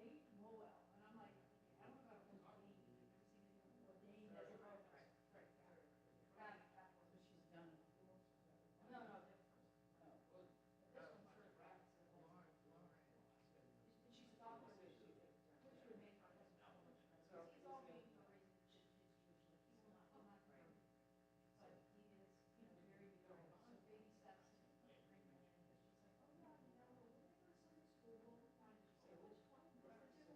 ordained, well, and I'm like, okay, I don't know about ordained, I've never seen anyone ordained as a vote. Right, got it. So she's done it before. No, different. No. Well, This one's for the right, so Laura, Laura and she's a doctor, which would make her husband so much better. So He's all made for reasons, he's usually, he's not right. But he is, very good, so baby steps and bring him in, it's just like, oh, yeah, we're going to Sunday school, we'll find it. Say, which one? This is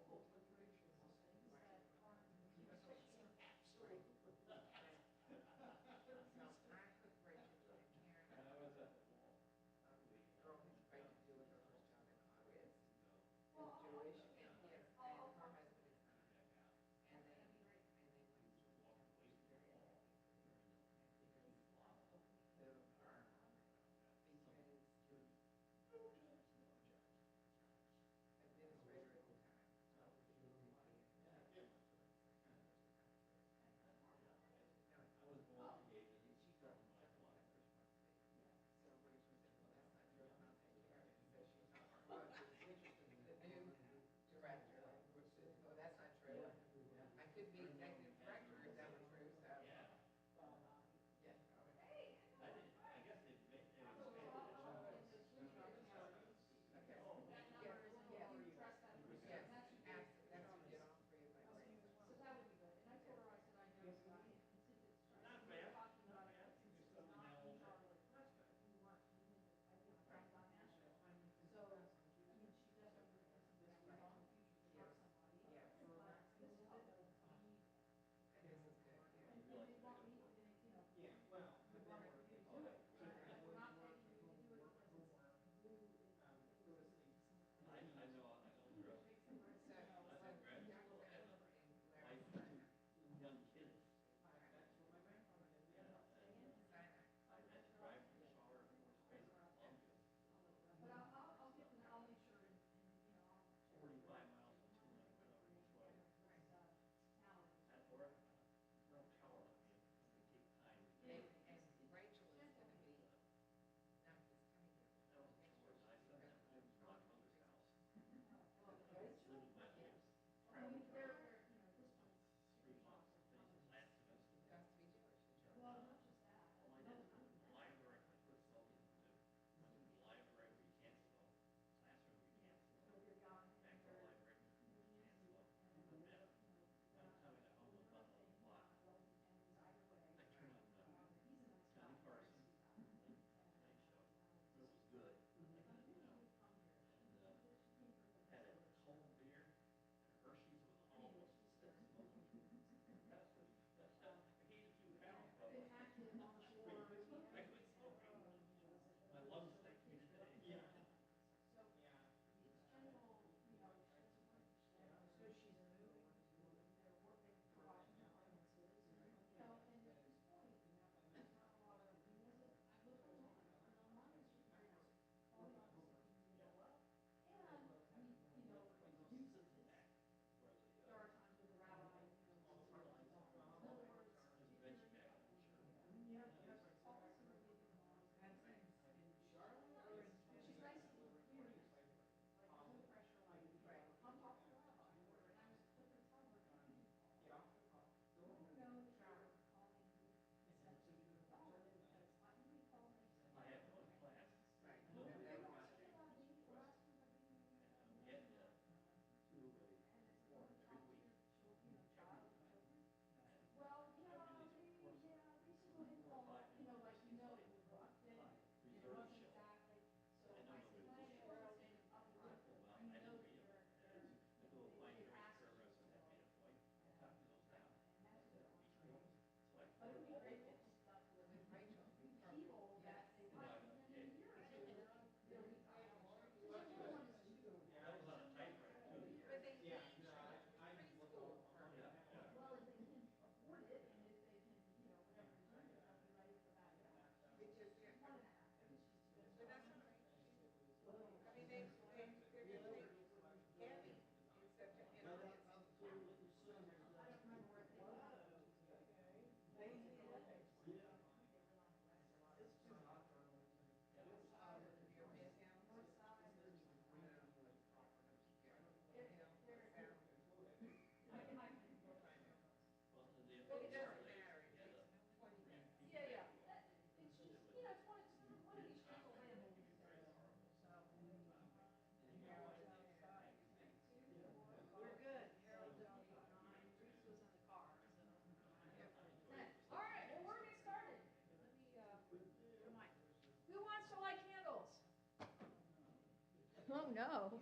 Oh, no.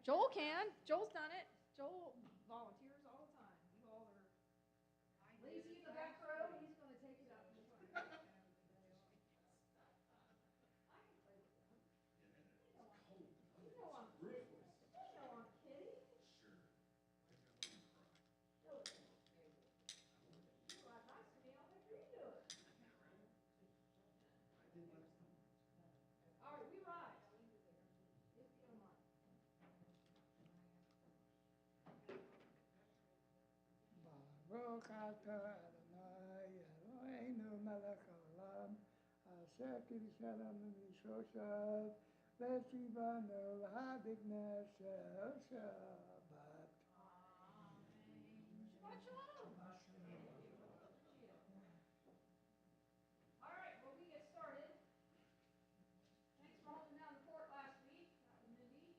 Joel can. Joel's done it. Joel volunteers all the time. You all are lazy in the back row. He's going to take it out in the front. I can play with them. You know I'm kidding. You are nice to me. I'll make sure you do it. All right, we rise. If you don't mind. Baruch atah Adonai Eloheinu melech haolam asher kibishanu mishoshav v'tzivanu l'hadikneh shel Shabbat. Shabbat shalom. All right, well, we get started. Thanks for holding down the fort last week. That was Mindy.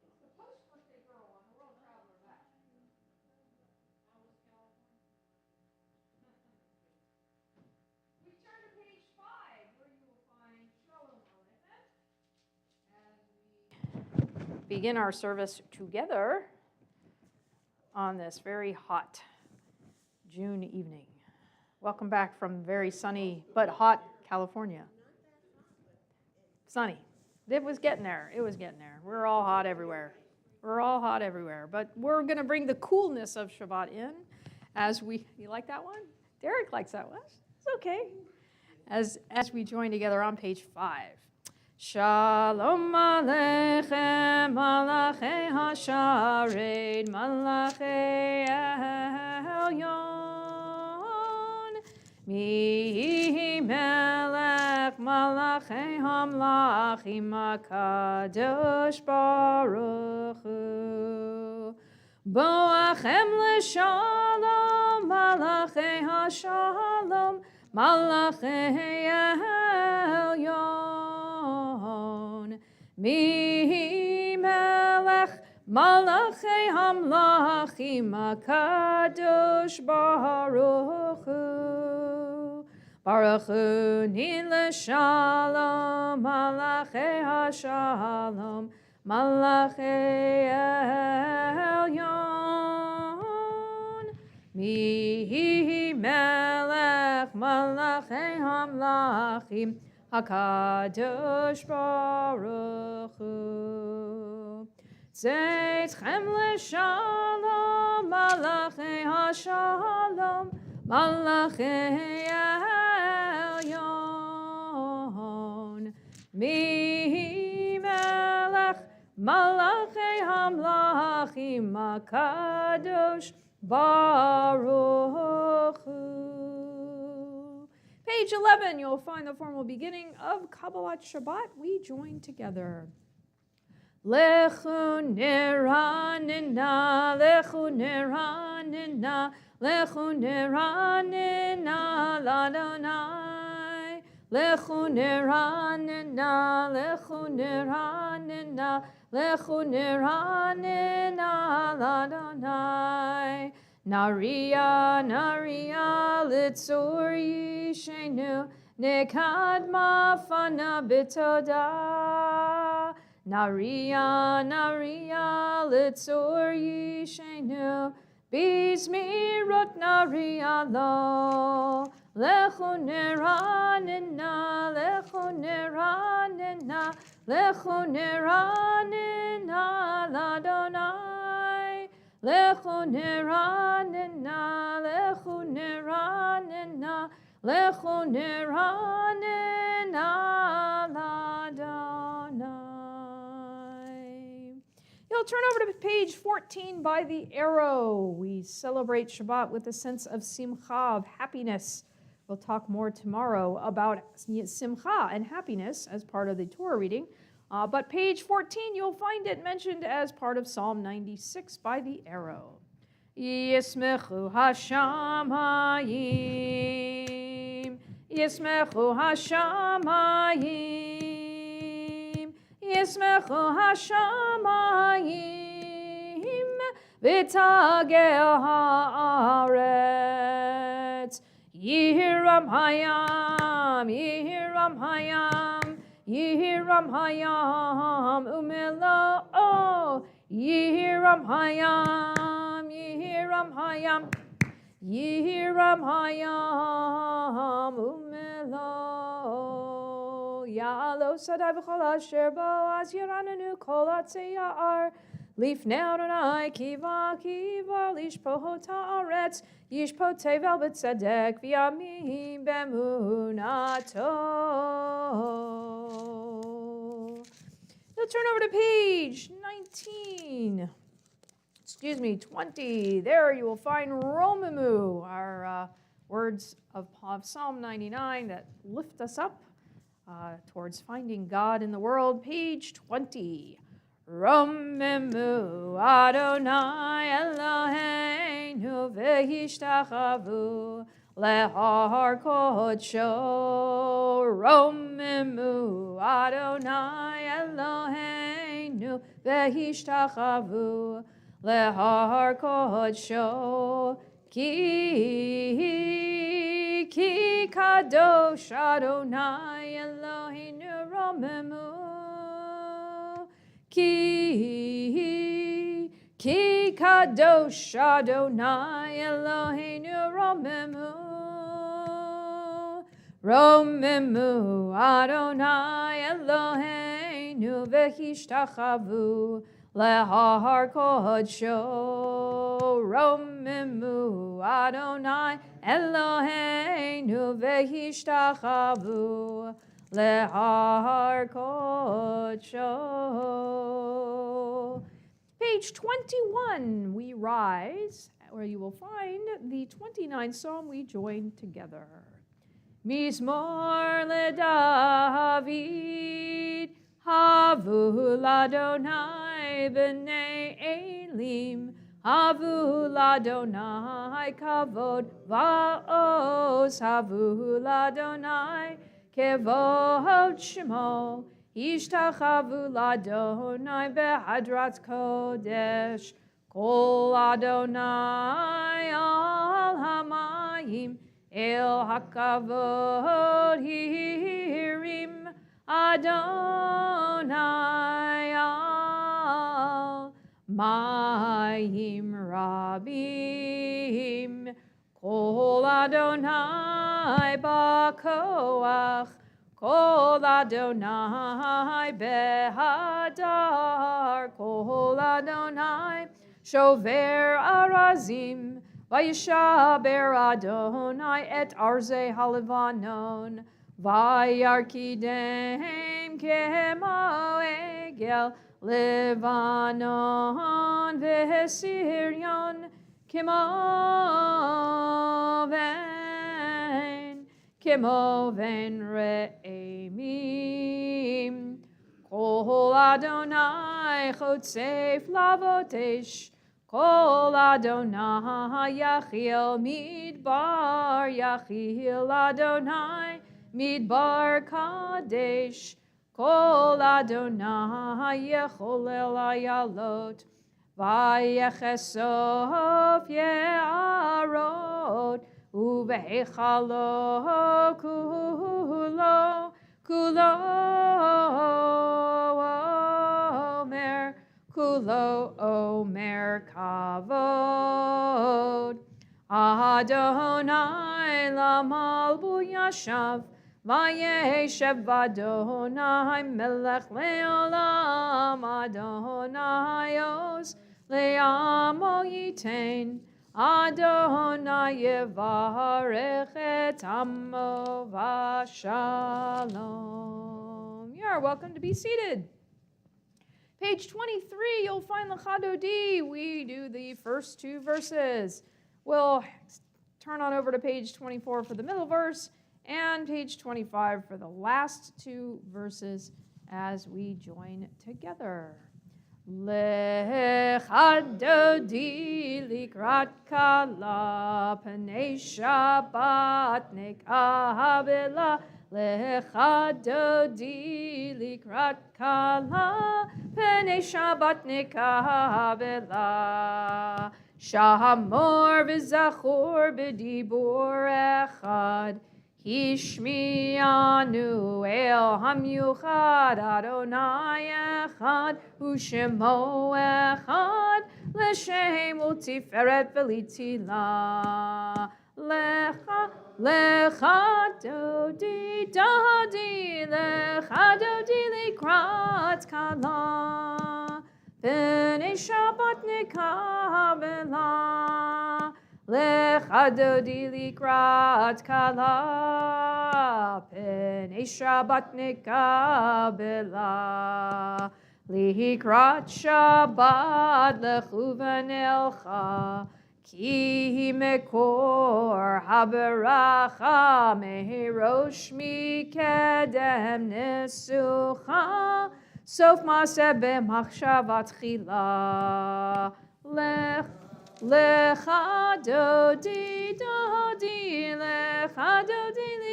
It's the post-birthday girl on the World Traveler back. How was California? We turn to page 5, where you will find Shalom Aleichem, as we begin our service together on this very hot June evening. Welcome back from very sunny but hot California. Sunny. It was getting there. It was getting there. We're all hot everywhere. We're all hot everywhere. But we're going to bring the coolness of Shabbat in as we, you like that one? Derek likes that one. It's okay. As we join together on page 5. Shalom Aleichem, Malachei HaShared, Malachei Elyon, Mi Melech, Malachei Hamlachim, HaKadosh Baruch Hu. Boachem l'shalom, Malachei HaShalom, Malachei Elyon. Mi melech malachei hamlachim HaKadosh Baruch Hu. Baruch Hu ni l'shalom, Malachei HaShalom, Malachei Elyon. Mi melech malachei hamlachim HaKadosh Baruch Hu. Tzedchem l'shalom, Malachei HaShalom, Malachei Elyon. Mi melech malachei hamlachim HaKadosh Baruch Hu. Page 11, you'll find the formal beginning of Kabbalat Shabbat. We join together. Lechu neranina, lechu neranina, lechu neranina l'Adonai. Lechu neranina, lechu neranina, lechu neranina l'Adonai. Naria, Naria, litzur yishenu, nekadma fana bitoda. Naria, Naria, litzur yishenu, bizmirot Naria lo. Lechu neranina, lechu neranina, lechu neranina l'Adonai. Lechu neranina, lechu neranina, lechu neranina l'Adonai. You'll turn over to page 14 by the arrow. We celebrate Shabbat with a sense of simcha, of happiness. We'll talk more tomorrow about simcha and happiness as part of the Torah reading. But page 14, you'll find it mentioned as part of Psalm 96 by the arrow. Yismechu hashamayim, Yismechu hashamayim, Yismechu hashamayim, v'tagel haaretz. Yehiram Hayam, Yehiram Hayam, Yehiram Hayam, Umelo, oh, Yehiram Hayam, Yehiram Hayam, Yehiram Hayam, Umelo, Ya'alo Sadai V'chol Asher Boaz Yerananu Kol Atzei Ya'ar, Lifnei Adonai Kiva Kiva Lishpohot Haaretz, Yishpot Tevel B'tzedek V'yamim B'emunato. Now turn over to page 20. There you will find Romimu, our words of Psalm 99 that lift us up towards finding God in the world. Page 20. Romimu Adonai Eloheinu v'hishtachavu lehar kodsho. Romimu Adonai Eloheinu v'hishtachavu lehar kodsho. Ki kadosh Adonai Eloheinu romimu. Ki kadosh Adonai Eloheinu romimu. Romimu Adonai Eloheinu v'hishtachavu lehar kodsho. Romimu Adonai Eloheinu v'hishtachavu lehar kodsho. Page 21, we rise, where you will find the 29th Psalm we joined together. Mizmor leDavid, havu l'Adonai b'nei Elim, havu l'Adonai kavod va'os, havu l'Adonai kevod shmo, ishtachavu l'Adonai behadrat kodesh, kol Adonai al hamayim, el hakavod hirim, Adonai al mayim rabim, kol Adonai b'koach, kol Adonai behadar, kol Adonai shover arazim, vayishaber Adonai et arze halevanon, vayarkidem kemo egel levanon v'siryon Kimoven re'emim, kol Adonai chotzef lavotesh, kol Adonai yachil midbar, yachil Adonai midbar kadesh, kol Adonai yecholel ayalot, vayechesof ye'arot, Uvehechalo kulo omer kavod. Adonai lamalbu yashav, vayeshev Adonai melech leolam, Adonai os leamo yitein, Adonai yevarech et amo v'shalom. You are welcome to be seated. Page 23, you'll find L'Chadodi. We do the first two verses. We'll turn on over to page 24 for the middle verse and page 25 for the last two verses as we join together. L'Chadodi likrat kala p'nei Shabbat nekabela. L'Chadodi likrat kala p'nei Shabbat nekabela. Shamor v'zachor b'dibur echad. Hishmi'anu el hamyuchad Adonai echad u'shemo echad l'shem u'tiferet v'litila lecha dodi likrat kala b'nei Shabbat nekabela lecha dodi likrat kala b'nei Shabbat nekabela likrat Shabbat lechuvan elcha ki mekor haberacha mehirosh mikedem nesucha sof maseh b'machshavat chila lecha dodi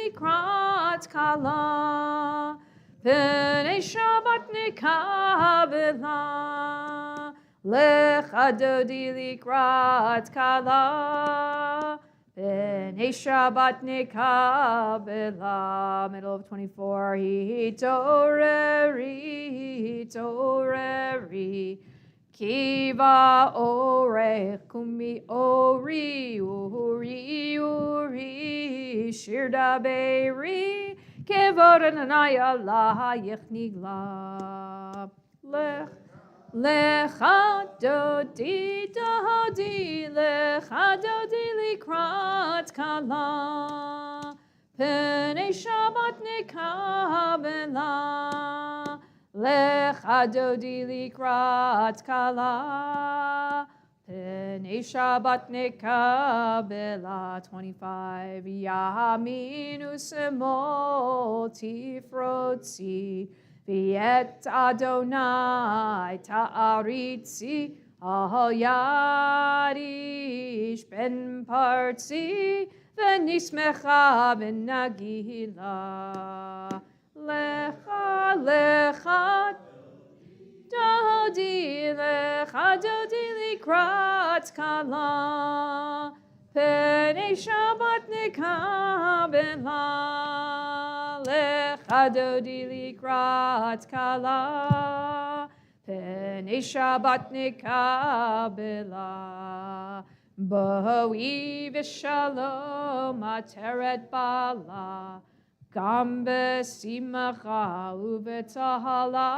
likrat kala b'nei Shabbat nekabela lecha dodi likrat kala b'nei Shabbat nekabela. Middle of 24. Hitoreri kiva orech kumi ori shirda beiri kevod Adonai Allah yechnigla lecha dodi likrat kala b'nei Shabbat nekabela lecha dodi likrat kala b'nei Shabbat nekabela. 25. Yaminu semol tifrotzi V'et Adonai ta'aritzi al yadish ben partzi v'nismecha v'nagila lecha dodi likrat kala b'nei Shabbat nekabela lecha dodi likrat kala b'nei Shabbat nekabela b'hui v'shalom ateret bala gam b'simcha u'b'tzahala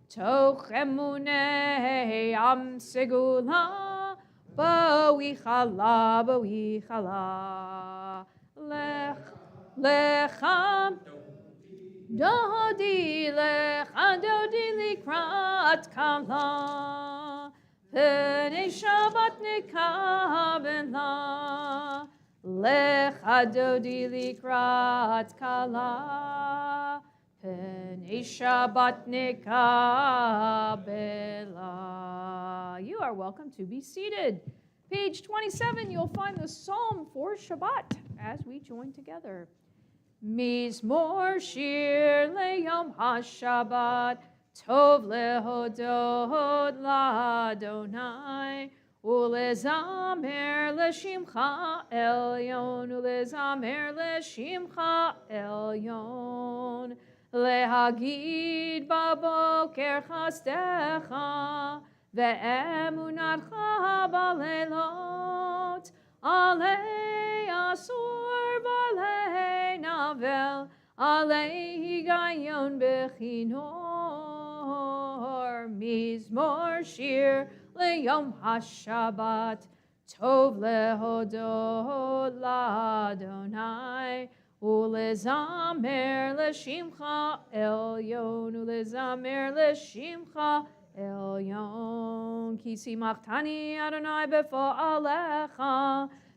toch emunei am segula b'hui chala lecha dodi likrat kala b'nei Shabbat nekabela lecha dodi likrat kala b'nei Shabbat nekabela. You are welcome to be seated. Page 27, you'll find the Psalm for Shabbat as we join together. Mizmor shir leyom hashabbat tov lehodot l'Adonai ulezamer l'shimcha elyon lehagid baboker chasdecha ve'emunatcha balelot alei asur balei navel alei higayon bechinor mizmor shir leyom hashabbat tov lehodot l'Adonai ulezamer l'shimcha elyon ki simchtani Adonai b'fo'alecha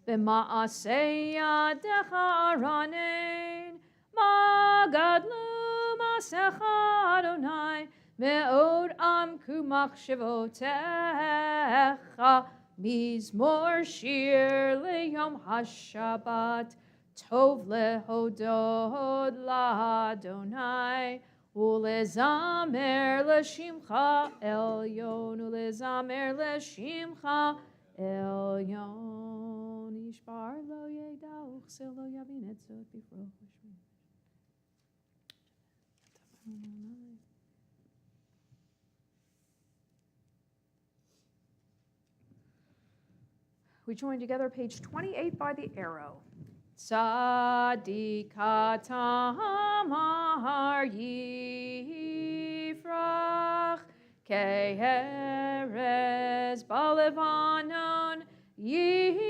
b'ma'asei yadecha aranein magadlu masecha Adonai me'od amku machshevotecha mizmor shir leyom hashabbat tov lehodot l'Adonai ulezamer l'shimcha elyon Elyon Ishbar Lo Yeda Uchsel Lo Yavin Etzot Bifro. We join together page 28 by the arrow. Tzadikatamar yifrach keheres balevanon yiskeh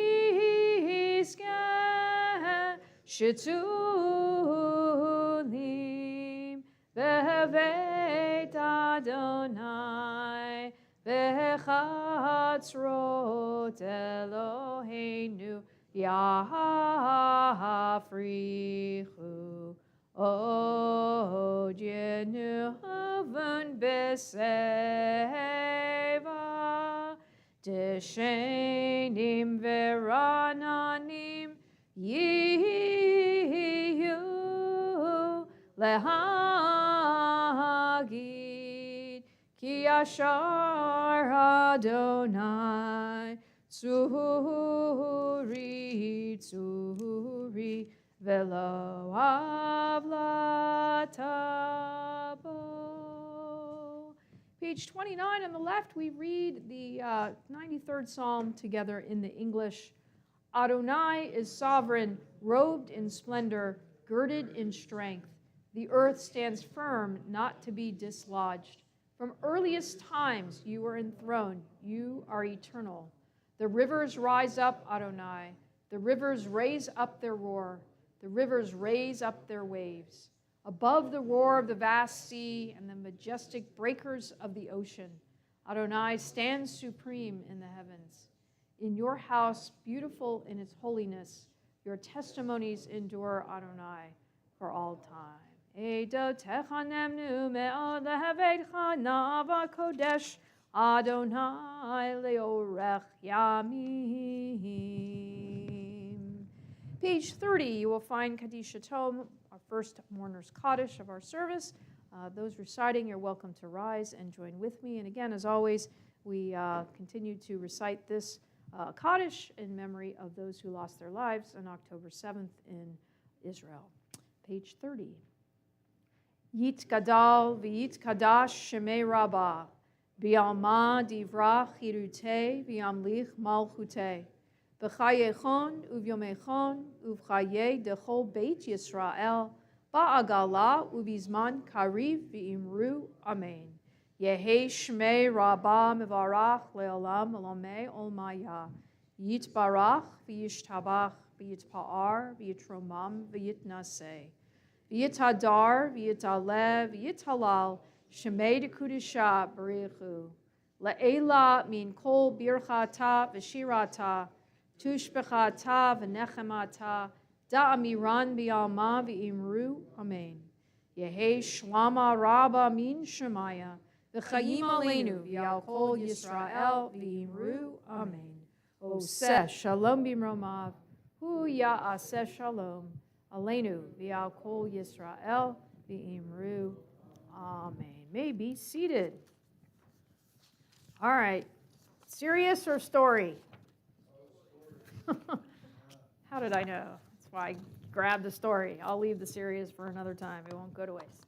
shetulim bevet Adonai bechatzrot Eloheinu Yafrichu Ojenu Havun Beseva Deshenim Verananim Yiyu Lehagid Ki Yashar Adonai Tsuri velo avlatabo. Page 29 on the left, we read the 93rd Psalm together in the English. Adonai is sovereign, robed in splendor, girded in strength. The earth stands firm, not to be dislodged. From earliest times you were enthroned. You are eternal. The rivers rise up, Adonai. The rivers raise up their roar. The rivers raise up their waves. Above the roar of the vast sea and the majestic breakers of the ocean, Adonai stands supreme in the heavens. In your house, beautiful in its holiness, your testimonies endure, Adonai, for all time. Eidotecha nemnu me'od lehevetcha nava kodesh Adonai leorech yamim. Page 30, you will find Kadisha Tom, our first mourner's Kaddish of our service. Those reciting, you're welcome to rise and join with me. And again, as always, we continue to recite this Kaddish in memory of those who lost their lives on October 7th in Israel. Page 30. Yit gadal v'yit kadash shemei rabbah. Bi'alma divrach hirute bi'amlich malchute. B'chayechon uvyomechon uvchaye dechol beit Yisrael. Ba'agala ubizman kariv v'imru amen. Yehe shmei rabbah mevarach le'olam elamei olmaya. Yitbarach v'yishtabach v'yitpa'ar v'yitromam v'yitnaseh. V'yitadar v'yitalev v'yitalal. Shemei de Kudisha Barichu. La'ela min kol birchata v'shirata. Tushbechata v'nechemata. Da'amiran bi'alma v'imru. Amen. Yehe shlama rabba min shemaya. V'chayim aleinu v'yal kol Yisrael v'imru. Amen. Oseh shalom b'mromav. Hu ya'aseh shalom. Aleinu v'yal kol Yisrael v'imru. Amen. May be seated. All right. Serious or story? How did I know? That's why I grabbed the story. I'll leave the serious for another time. It won't go to waste.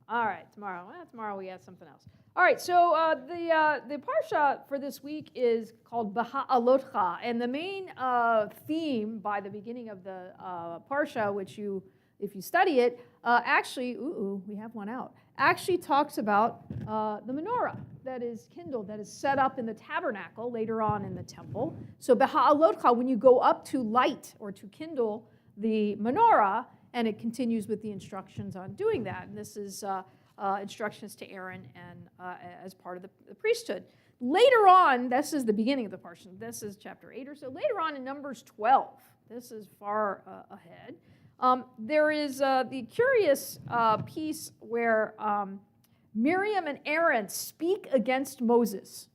All right. Tomorrow. Well, tomorrow we got something else. All right. So the parsha for this week is called Beha'alotcha. And the main theme by the beginning of the parsha, which you, if you study it, actually, we have one out, actually talks about the menorah that is kindled, that is set up in the tabernacle later on in the temple. So Beha'alotcha, when you go up to light or to kindle the menorah, and it continues with the instructions on doing that. And this is instructions to Aaron and as part of the priesthood. Later on, this is the beginning of the parsha. This is chapter 8 or so. Later on in Numbers 12, this is far ahead. There is the curious piece where Miriam and Aaron speak against Moses,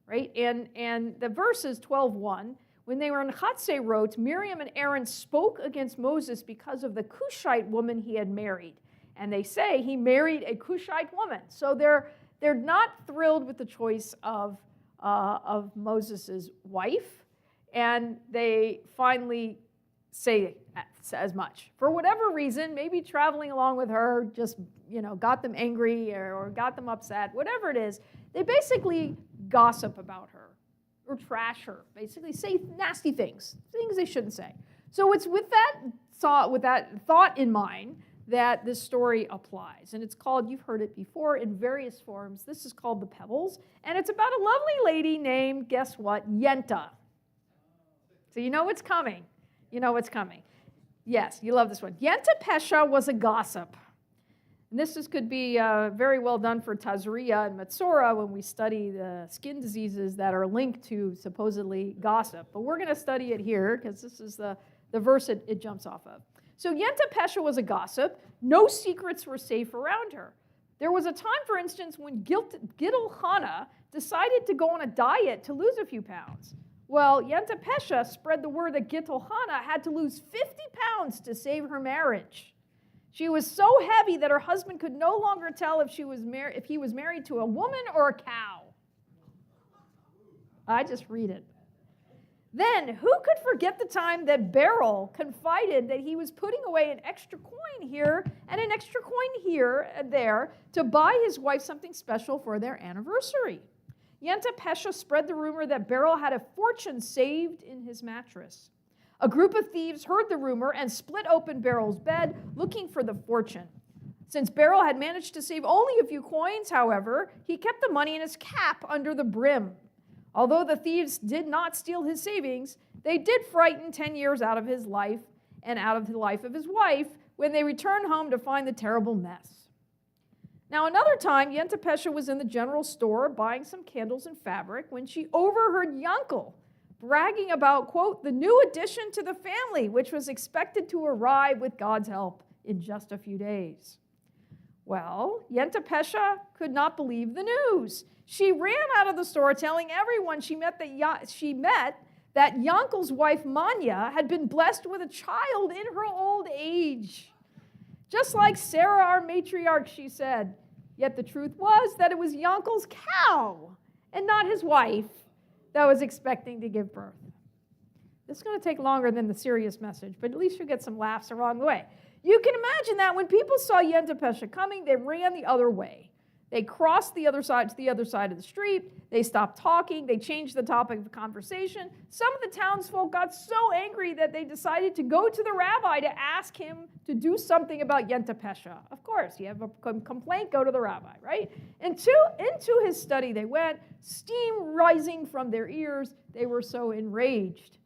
right? And the verse is 12:1. When they were in Hatzerot, Miriam and Aaron spoke against Moses because of the Cushite woman he had married. And they say he married a Cushite woman. So they're not thrilled with the choice of of Moses' wife, and they finally say as much. For whatever reason, maybe traveling along with her just, got them angry or got them upset, whatever it is, they basically gossip about her or trash her, basically say nasty things they shouldn't say. So it's with that thought in mind that this story applies. And it's called, you've heard it before in various forms, this is called The Pebbles, and it's about a lovely lady named, guess what, Yenta. So you know what's coming. You know what's coming. Yes, you love this one. Yenta Pesha was a gossip. And this could be very well done for Tazria and Metzora when we study the skin diseases that are linked to supposedly gossip. But we're going to study it here because this is the verse it jumps off of. So Yenta Pesha was a gossip. No secrets were safe around her. There was a time, for instance, when Gidel Chana decided to go on a diet to lose a few pounds. Well, Yenta Pesha spread the word that Gidel Chana had to lose 50 pounds to save her marriage. She was so heavy that her husband could no longer tell if he was married to a woman or a cow. I just read it. Then, who could forget the time that Beryl confided that he was putting away an extra coin here and an extra coin here and there to buy his wife something special for their anniversary? Yenta Pesha spread the rumor that Beryl had a fortune saved in his mattress. A group of thieves heard the rumor and split open Beryl's bed looking for the fortune. Since Beryl had managed to save only a few coins, however, he kept the money in his cap under the brim. Although the thieves did not steal his savings, they did frighten 10 years out of his life and out of the life of his wife when they returned home to find the terrible mess. Now, another time, Yenta Pesha was in the general store buying some candles and fabric when she overheard Yankel bragging about, quote, the new addition to the family, which was expected to arrive with God's help in just a few days. Well, Yenta Pesha could not believe the news. She ran out of the store telling everyone she met that Yankel's wife, Manya, had been blessed with a child in her old age. Just like Sarah, our matriarch, she said. Yet the truth was that it was Yankel's cow and not his wife that was expecting to give birth. This is going to take longer than the serious message, but at least you get some laughs along the way. You can imagine that when people saw Yenta Pesha coming, they ran the other way. They crossed the other side to the other side of the street. They stopped talking. They changed the topic of conversation. Some of the townsfolk got so angry that they decided to go to the rabbi to ask him to do something about Yenta Pesha. Of course, you have a complaint, go to the rabbi, right? Into his study they went, steam rising from their ears. They were so enraged.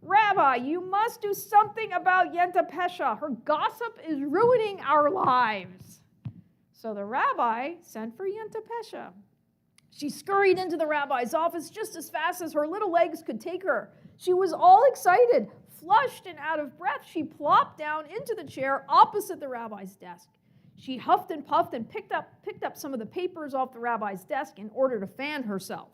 Rabbi, you must do something about Yenta Pesha. Her gossip is ruining our lives. So the rabbi sent for Yenta Pesha. She scurried into the rabbi's office just as fast as her little legs could take her. She was all excited, flushed and out of breath. She plopped down into the chair opposite the rabbi's desk. She huffed and puffed and picked up some of the papers off the rabbi's desk in order to fan herself.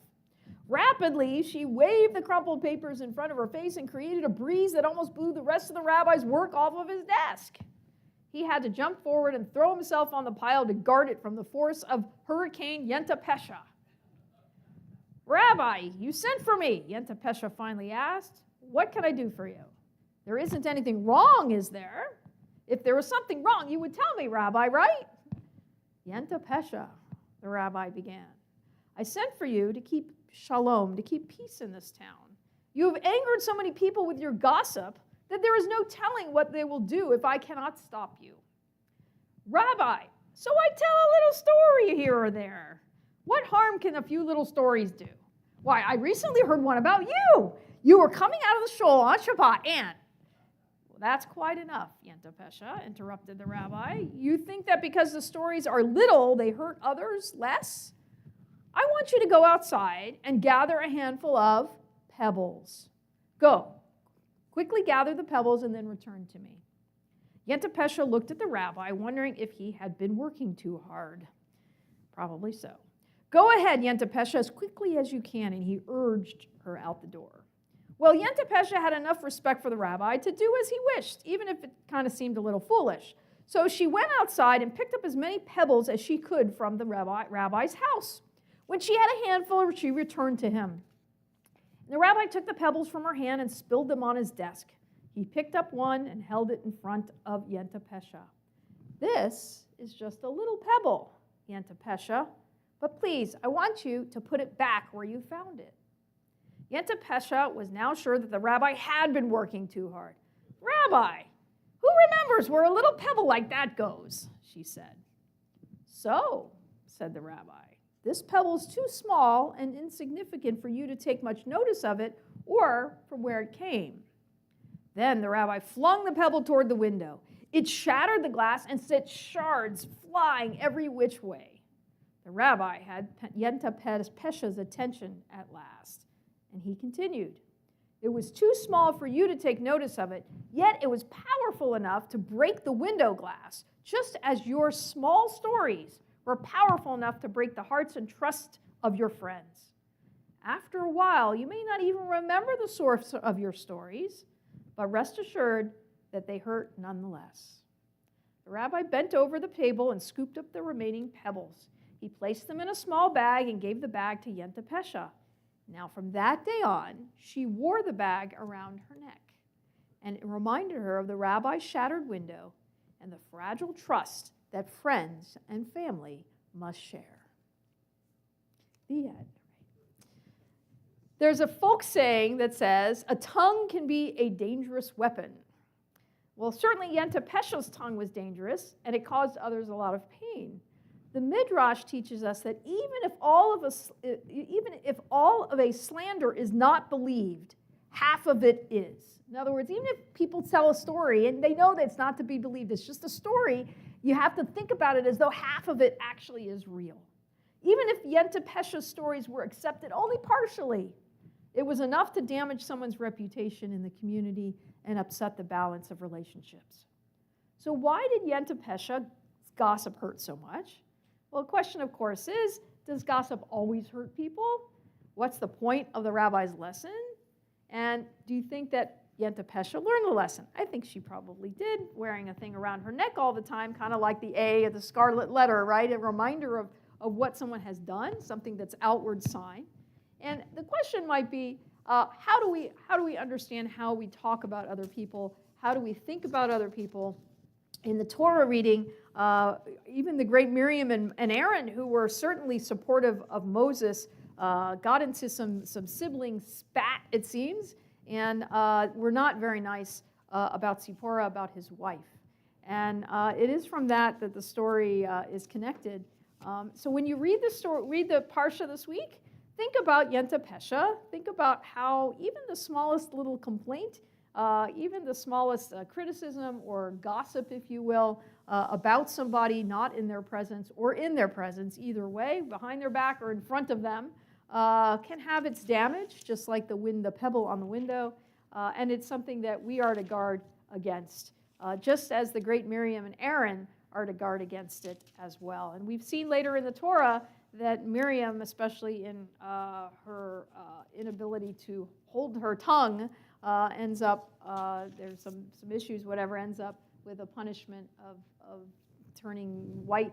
Rapidly, she waved the crumpled papers in front of her face and created a breeze that almost blew the rest of the rabbi's work off of his desk. He had to jump forward and throw himself on the pile to guard it from the force of Hurricane Yenta Pesha. Rabbi, you sent for me, Yenta Pesha finally asked. What can I do for you? There isn't anything wrong, is there? If there was something wrong, you would tell me, Rabbi, right? Yenta Pesha, the rabbi began. I sent for you to keep shalom, to keep peace in this town. You have angered so many people with your gossip that there is no telling what they will do if I cannot stop you. Rabbi, so I tell a little story here or there. What harm can a few little stories do? Why, I recently heard one about you. You were coming out of the shul on Shabbat and... Well, that's quite enough, Yenta Pesha, interrupted the rabbi. You think that because the stories are little, they hurt others less? I want you to go outside and gather a handful of pebbles. Go. Quickly gather the pebbles and then return to me. Yenta Pesha looked at the rabbi, wondering if he had been working too hard. Probably so. Go ahead, Yenta Pesha, as quickly as you can, and he urged her out the door. Well, Yenta Pesha had enough respect for the rabbi to do as he wished, even if it kind of seemed a little foolish. So she went outside and picked up as many pebbles as she could from the rabbi's house. When she had a handful, she returned to him. The rabbi took the pebbles from her hand and spilled them on his desk. He picked up one and held it in front of Yentapesha. This is just a little pebble, Yentapesha, but please, I want you to put it back where you found it. Yentapesha was now sure that the rabbi had been working too hard. Rabbi, who remembers where a little pebble like that goes? She said. So, said the rabbi, this pebble is too small and insignificant for you to take much notice of it or from where it came. Then the rabbi flung the pebble toward the window. It shattered the glass and sent shards flying every which way. The rabbi had Yentapesha's attention at last, and he continued. It was too small for you to take notice of it, yet it was powerful enough to break the window glass, just as your small stories were powerful enough to break the hearts and trust of your friends. After a while, you may not even remember the source of your stories, but rest assured that they hurt nonetheless. The rabbi bent over the table and scooped up the remaining pebbles. He placed them in a small bag and gave the bag to Yentapesha. Now, from that day on, she wore the bag around her neck, and it reminded her of the rabbi's shattered window and the fragile trust that friends and family must share. The end. There's a folk saying that says, a tongue can be a dangerous weapon. Well, certainly Yentapesha's tongue was dangerous, and it caused others a lot of pain. The Midrash teaches us that even if all of a slander is not believed, half of it is. In other words, even if people tell a story and they know that it's not to be believed, it's just a story, you have to think about it as though half of it actually is real. Even if Yentapesha's stories were accepted only partially, it was enough to damage someone's reputation in the community and upset the balance of relationships. So why did Yentapesha's gossip hurt so much? Well, the question, of course, is, does gossip always hurt people? What's the point of the rabbi's lesson? And do you think that Yentapesha learned the lesson? I think she probably did, wearing a thing around her neck all the time, kind of like the A of the scarlet letter, right? A reminder of what someone has done, something that's outward sign. And the question might be, how do we understand how we talk about other people? How do we think about other people? In the Torah reading, even the great Miriam and Aaron, who were certainly supportive of Moses, got into some sibling spat, it seems, and were not very nice about Zipporah, about his wife. And it is from that the story is connected. So when you read the Parsha this week, think about Yentapesha. Think about how even the smallest little complaint, even the smallest criticism or gossip, if you will, about somebody not in their presence or in their presence, either way, behind their back or in front of them, can have its damage, just like the pebble on the window, and it's something that we are to guard against, just as the great Miriam and Aaron are to guard against it as well. And we've seen later in the Torah that Miriam, especially in her inability to hold her tongue, ends up, there's some issues, whatever, ends up with a punishment of turning white.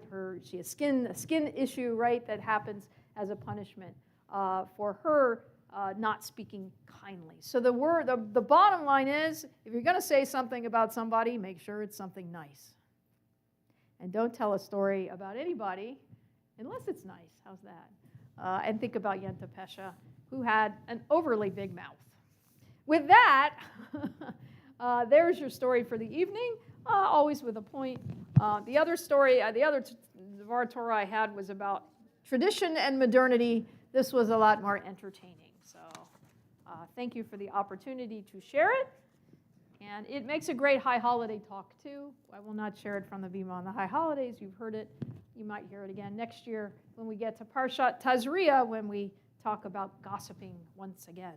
She has a skin issue, right, that happens as a punishment for her not speaking kindly. So the bottom line is, if you're going to say something about somebody, make sure it's something nice. And don't tell a story about anybody unless it's nice. How's that? And think about Yentapesha, who had an overly big mouth. With that, there's your story for the evening, always with a point. The other story, the other Dvar Torah I had was about tradition and modernity. This was a lot more entertaining. So thank you for the opportunity to share it. And it makes a great high holiday talk, too. I will not share it from the Bima on the high holidays. You've heard it. You might hear it again next year when we get to Parshat Tazria, when we talk about gossiping once again.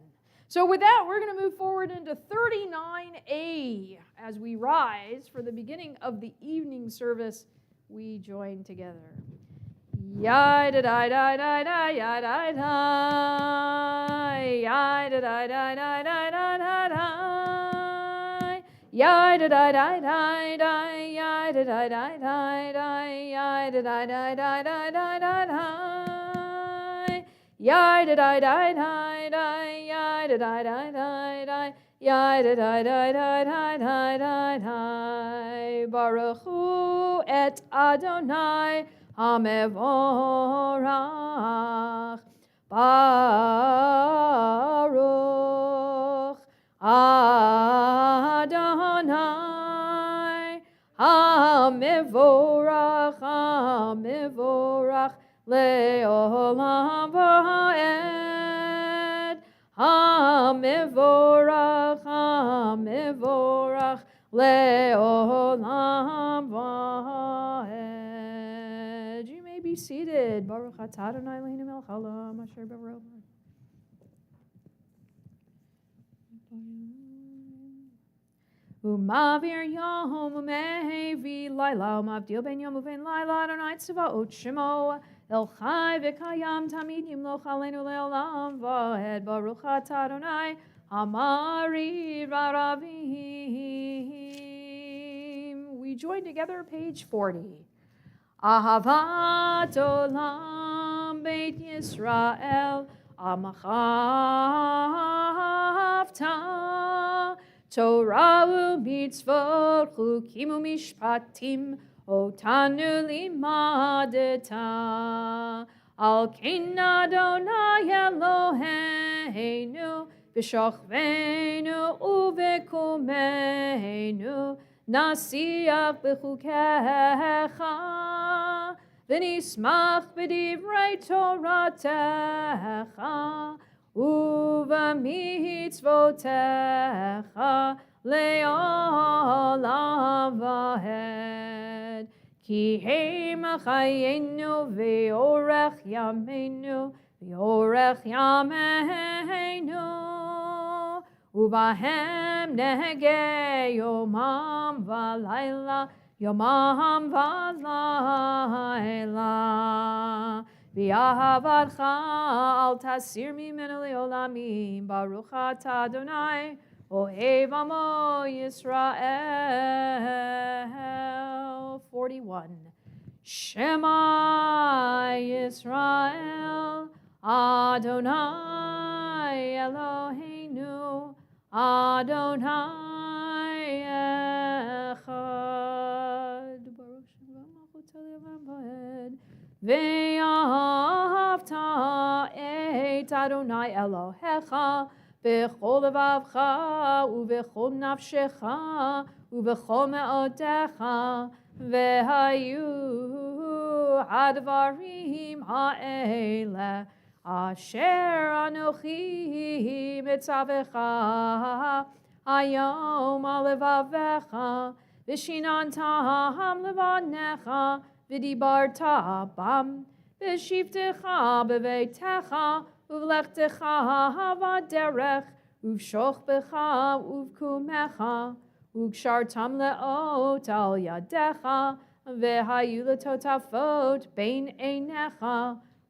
So with that, we're going to move forward into 39a. As we rise for the beginning of the evening service, we join together. Ya-da-da-da-da-da, ya-da-da-da, ya-da-da-da-da-da-da-da-da. Ya-da-da-da-da-da, ya-da-da-da-da-da, ya-da-da-da-da-da-da-da-da. Yai da da da da da, yai da da da da da, yai da da da da da da da da. Baruch hu et Adonai hamevorach. Baruch Adonai hamevorach, hamevorach leolam va'ed. Hamevorach, hamevorach leolam va'ed. You may be seated. Baruch atah Adonai Eloheinu melech haolam asher b'rov. Umavir yom umevi laila umavdil ben yom uven laila Adonai tzvaot shemo el chai v'kayam tamid yimloch aleinu le'olam va'ed. Baruch atah Adonai amari v'ravim. We join together page 40. Ahavat olam beit Yisrael amachavta Torah u'mitzvot chukim u'mishpatim otanu limadeta al kein Adonai Eloheinu b'shochveinu u'v'kumeinu nasiach b'chukecha v'nismach b'divrei Toratecha uv'mitzvotecha le'olam va'ed. Ki heim chayenu v'orech yameinu v'orech yameinu uvahem nehege yomam v'layla yomam v'layla v'ahavatcha al tasir mimenu le'olamim. Baruch atah Adonai ohev amo Yisrael. 41. Shema Yisrael Adonai Eloheinu Adonai echad. Baruch Shem v'malchut ve'ahavta et Adonai Elohecha b'chol levavcha u'b'chol nafshecha u'b'chol me'otecha ve'hayu hadvarim ha'ele asher anochi mitzavecha hayom alevavecha v'shinantam levanecha v'dibarta bam v'shivtecha b'veitecha uv'lechtecha v'derech uv'shochbecha uv'kumecha ug'shartam le'ot al yadecha ve'hayu letotafot bein einecha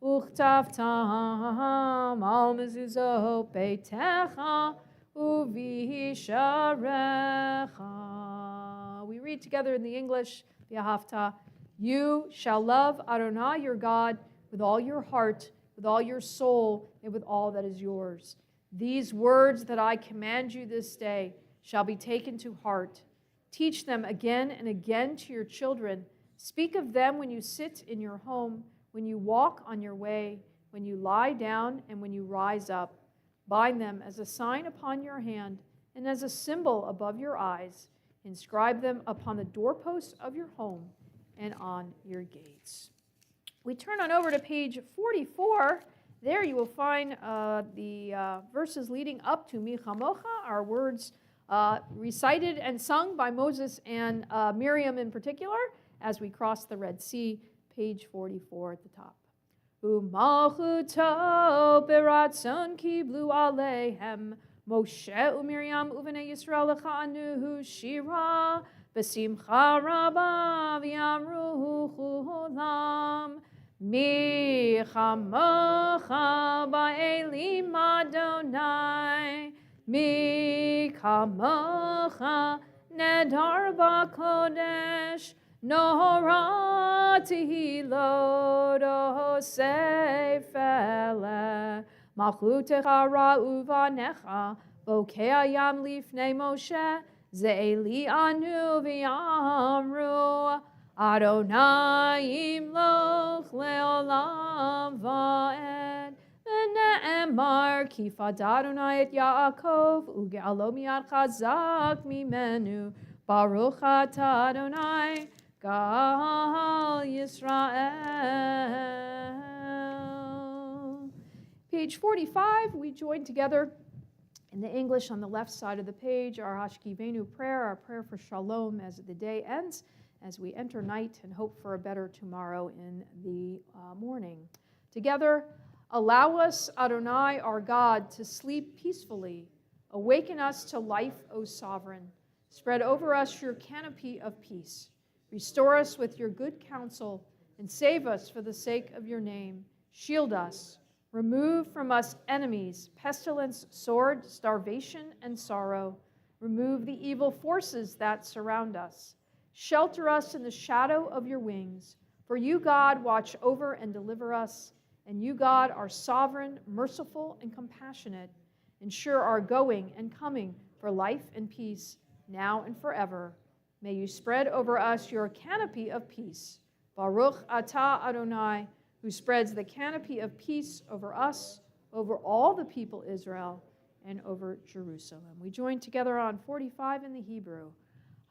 uchtaftam al mezuzot beitecha uvisharecha. We read together in the English, V'ahavta. You shall love Adonai your God with all your heart, with all your soul, and with all that is yours. These words that I command you this day shall be taken to heart. Teach them again and again to your children. Speak of them when you sit in your home, when you walk on your way, when you lie down, and when you rise up. Bind them as a sign upon your hand and as a symbol above your eyes. Inscribe them upon the doorposts of your home and on your gates. We turn on over to page 44. There you will find the verses leading up to Mi Chamocha, our words recited and sung by Moses and Miriam in particular as we cross the Red Sea, page 44 at the top. U'malchuto beratzon kiblu aleihem Moshe u'Miriam u'vnei Yisrael lecha'anu shira b'simcha rabba v'yamru chulam mi chamocha ba'elim Adonai mi kamocha nedar ba'kodesh Nohara tehilot osefele malchutecha ra'uvanecha bokei hayam lifnei Moshe ze'eli anu v'yamru Adonai imloch leolam va'ed v'ne'emar ki fad Adonai et Yaakov uge'alo miyad chazak mimenu Baruch atah Adonai Gal Yisrael. Page 45, we join together in the English on the left side of the page, our Hashkivenu prayer, our prayer for shalom as the day ends, as we enter night and hope for a better tomorrow in the morning. Together, allow us, Adonai, our God, to sleep peacefully. Awaken us to life, O Sovereign. Spread over us your canopy of peace. Restore us with your good counsel, and save us for the sake of your name. Shield us. Remove from us enemies, pestilence, sword, starvation, and sorrow. Remove the evil forces that surround us. Shelter us in the shadow of your wings. For you, God, watch over and deliver us. And you, God, are sovereign, merciful, and compassionate. Ensure our going and coming for life and peace, now and forever. May you spread over us your canopy of peace. Baruch atah Adonai, who spreads the canopy of peace over us, over all the people Israel, and over Jerusalem. We join together on 45 in the Hebrew.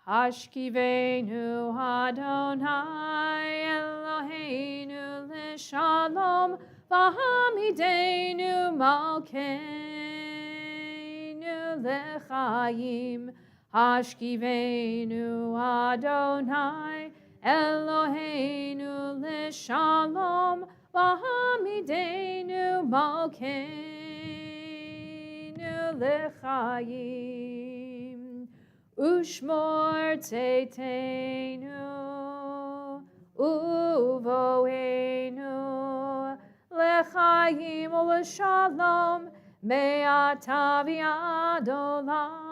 Hashkivenu Adonai Eloheinu l'shalom v'hamidenu malkeinu l'chaim. Hashkivenu Adonai Eloheinu l'shalom v'hamidenu malkeinu l'chaim. Ushmor teiteinu uvoenu l'chaim u'l'shalom me'ata v'ad olam.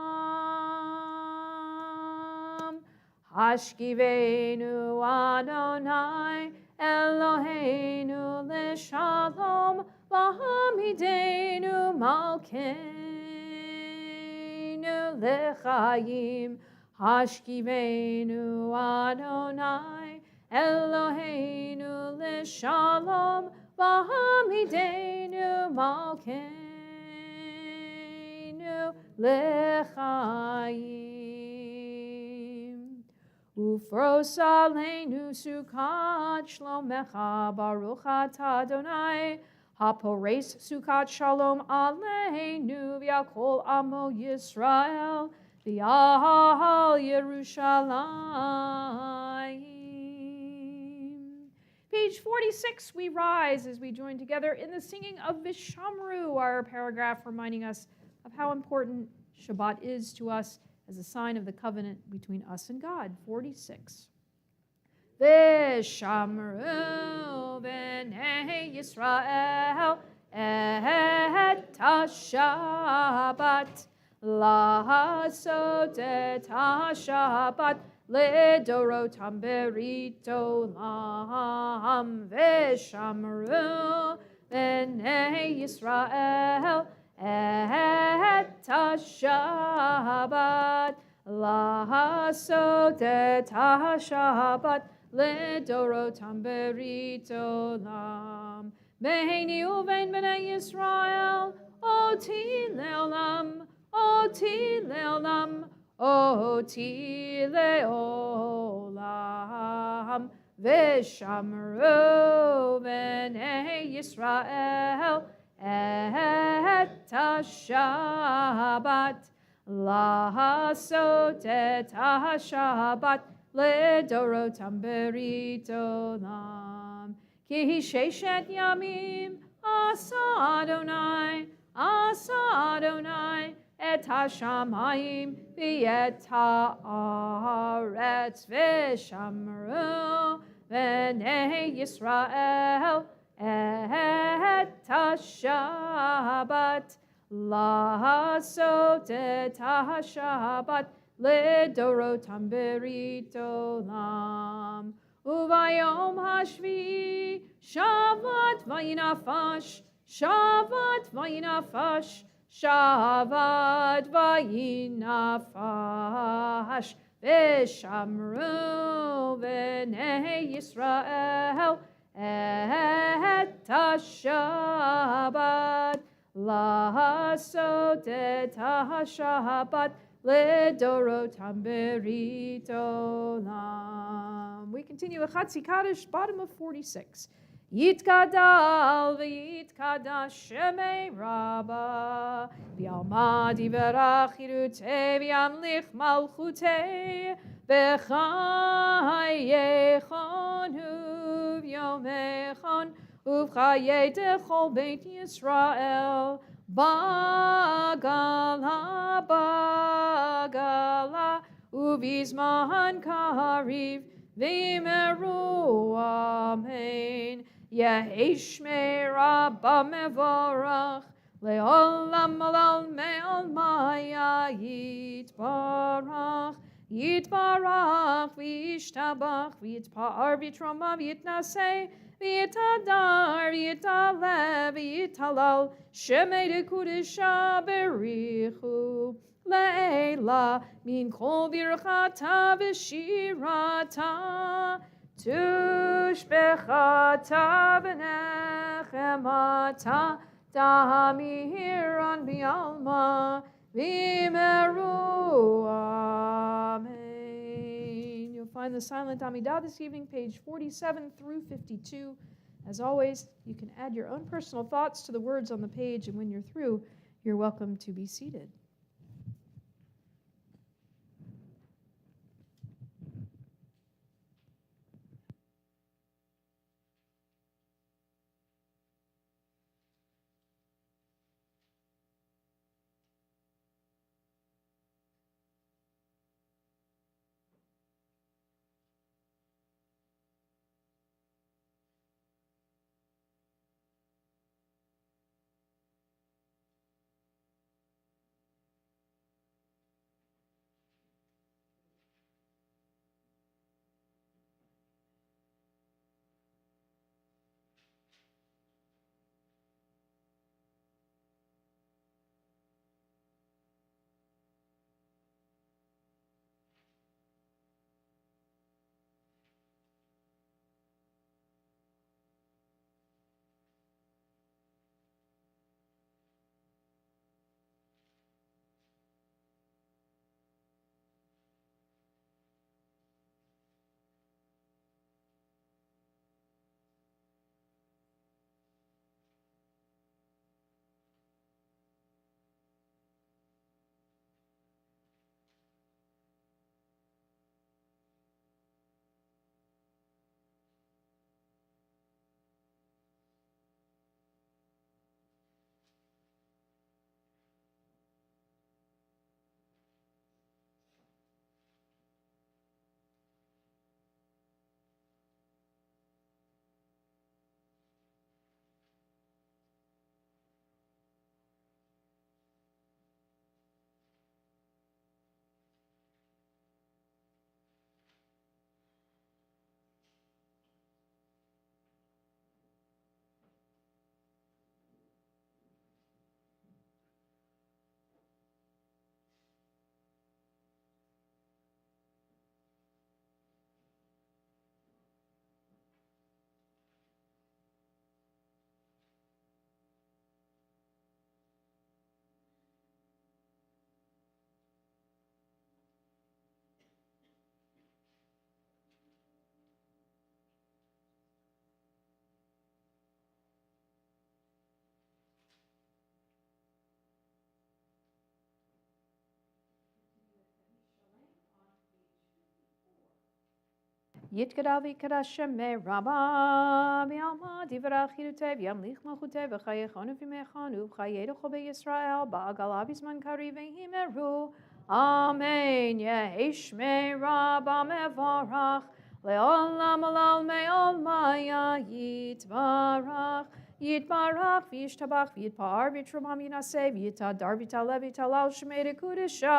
Hashkivenu Adonai Eloheinu l'shalom v'hamidenu malkeinu l'chaim. Hashkivenu Adonai Eloheinu l'shalom v'hamidenu malkeinu l'chaim. Ufros aleinu sukat shlomecha baruch atah Adonai hapores sukat shalom aleinu v'yakol amo Yisrael v'yal Yerushalayim. Page 46, we rise as we join together in the singing of Vishamru, our paragraph reminding us of how important Shabbat is to us as a sign of the covenant between us and God. 46. Vishamru b'nei Yisrael et ha-Shabbat la'asot et ha-Shabbat לדורותם ברית עולם ושמרו בני ישראל את השבת לעשות את השבת לדורותם ברית עולם ביני ובין בני ישראל אותי לעולם אותי לעולם אותי לעולם ושמרו בני ישראל את השבת לעשות את השבת לדורותם ברית עולם כי ששת ימים עשה אדוני את השמיים ואת הארץ ושמרו בני ישראל את השבת לעשות את השבת לדורותם ברית עולם וביום Yom HaShvi, Shabbat vayinafash, Shabbat vayinafash, Shabbat vayinafash, V'shamru b'nei Yisrael et HaShabbat, La'asot et HaShabbat, Ledorotam berit olam. We continue with Chatzi Kaddish, bottom of 46. Yitkadal v'yitkadash shemei Rabba, v'yalmad yiverach yirutei v'yamlich malchutei, v'chayechon u'v'yomechon u'v'chayei dechol beit Yisrael, Bagala, Bagala, Ubizman Kariv, Vimeru, Amen. Yehishme Rabba Mevorach, Leolam Malal Me'al Maya, Yitbarach, Yitbarach, Vishtabach, Vitpar, Vitroma, Vitnase, Vitadar, Vitalev, Vitalal, Shemei de Kudisha Berichu, Leila, Min Kol Birchata Vishirata, Tushbechata V'nechemata, Tahamiran Bialma, Vimeru, Amen. You'll find the silent Amidah this evening, page 47 through 52. As always, you can add your own personal thoughts to the words on the page, and when you're through, you're welcome to be seated. Yitkadav Yikadashem me Rabba Bialma Divrach Yirutev Yamlich Malchutev V'chayechonu V'mechonu V'chayedecho B'Yisrael Ba'agalav Yizman Kari V'himeru Amen. Yehesh me Rabba Mevorach Le'olam Alal Me'ol Maya Yitvarach Yitbarach v'yishtabach v'yitpa'ar v'yitrum yinaseh v'yitadar v'yitaleh v'yitalal shemei dekudesha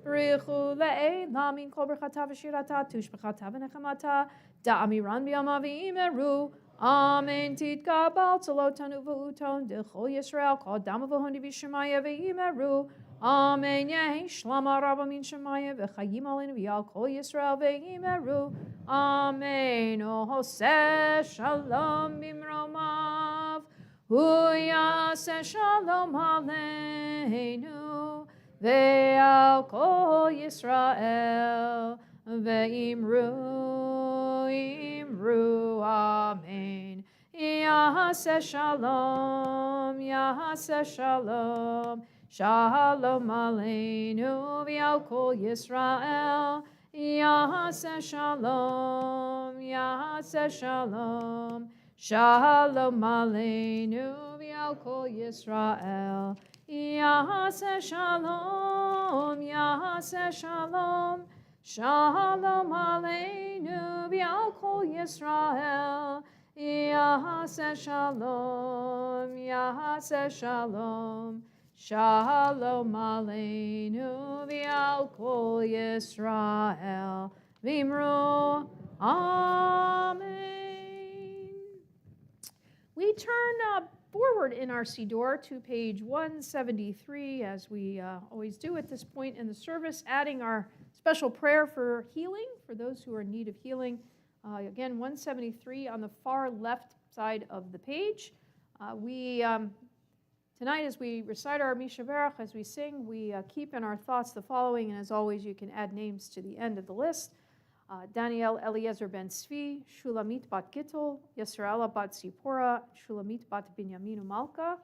b'richu le'elam min kol berchata v'shirata tush b'chata v'nechamata da'amiran b'yama v'imeru Amen titkabal tzolotanu v'uton d'chol Yisrael kol dama v'hondi v'shemaya v'imeru Amen yehi shlama rabba min shemaya v'chayim alenu v'yal kol Yisrael v'imeru Amen ohoseh shalom bimromav Hu yaseh shalom aleinu ve'al kol Yisrael ve'imru imru amen Yaseh shalom shalom aleinu ve'al kol Yisrael Yaseh shalom Shalom aleinu v'al kol Yisrael. Yaseh shalom. Shalom aleinu v'al kol Yisrael. Yaseh shalom. Shalom aleinu v'al kol Yisrael. V'imru Amen. We turn forward in our Siddur to page 173, as we always do at this point in the service, adding our special prayer for healing, for those who are in need of healing. Again, 173 on the far left side of the page. Tonight, as we recite our Mishaberach, as we sing, we keep in our thoughts the following, and as always, you can add names to the end of the list. Daniel Eliezer ben Tzvi, Shulamit bat Gittel, Yisraela bat Zipporah, Shulamit bat Binyaminu Malka.